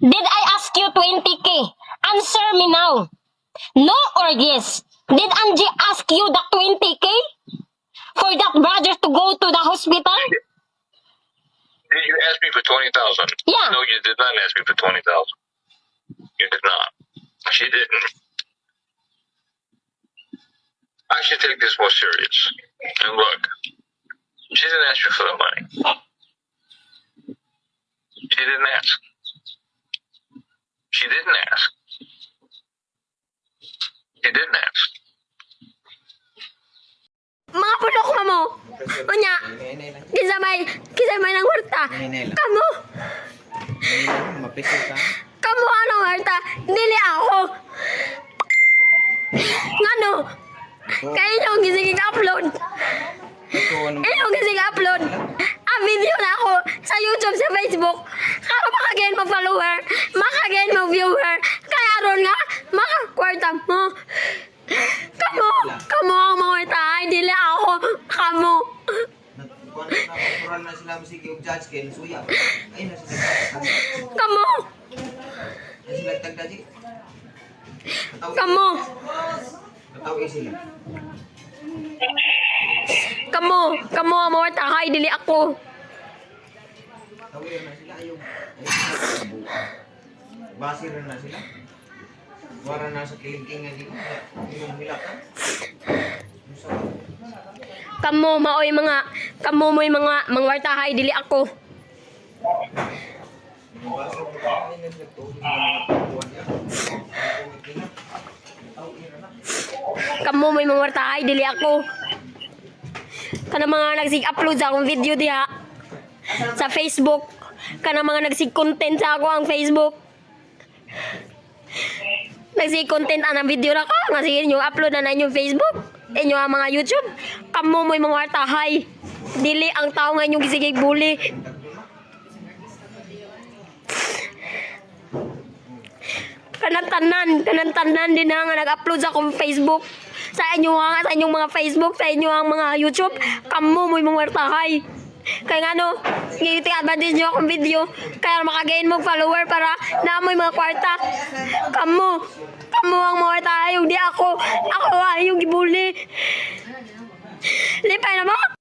Did I ask you 20K? Answer me now. No or yes? Did Angie ask you the 20K? For that brother to go to the hospital? Did you ask me for 20,000? Yeah. No, you did not ask me for 20,000. You did not. She didn't. I should take this more serious. And look, she didn't ask you for the money. She didn't ask. She didn't ask. She didn't ask. Mga pulok mo. Unya, kisamay ng hurta. Kamu, Mapiso ka? kamu anong hurta? Dili ako. Ngano? Kaya nyo gising upload. Ito, ano? Inyo gising upload. Ang video na ako sa YouTube, sa Facebook. Kaya makagain mo follower, makagain mo viewer. Kaya ron nga, makakwarta mo. Kamu ang mga tay, dili ako. Kamu. Natural na sila sige og judge kay suya. Ay na sila. Kamu. Ay sila tagdaji. Kamu. Tatawi sila. Kamu ang mga tay, dili ako. Tatawi na sila ayog. Basi rin na sila. Wala na sa kilingking di ko. Yung hilak ka. Kamu mo'y mga mangwartahay, dili ako. Kamu mo'y mangwartahay, dili ako. Kana mga nagsig-upload sa akong video diha sa Facebook. Kana mga nagsig-content sa ako ang Facebook. Nagsig-content ang video na ka. Nga sige nyo, upload na inyong Facebook. Inyo ang mga YouTube. Kamu mo'y mga wartahay. Dili ang tao nga inyong gisigig bully. Kanantanan din na nga nag-upload sa akong Facebook. Sa inyong mga Facebook, sa inyong mga YouTube. Kamu mo'y mga wartahay. Kaya nga no, ngayon advantage nyo akong video. Kaya makagain mo follower para naamoy mga kwarta. Kamu ang mga wartahay. Yung di ako. Ako yung gibuli. Lipay na mo.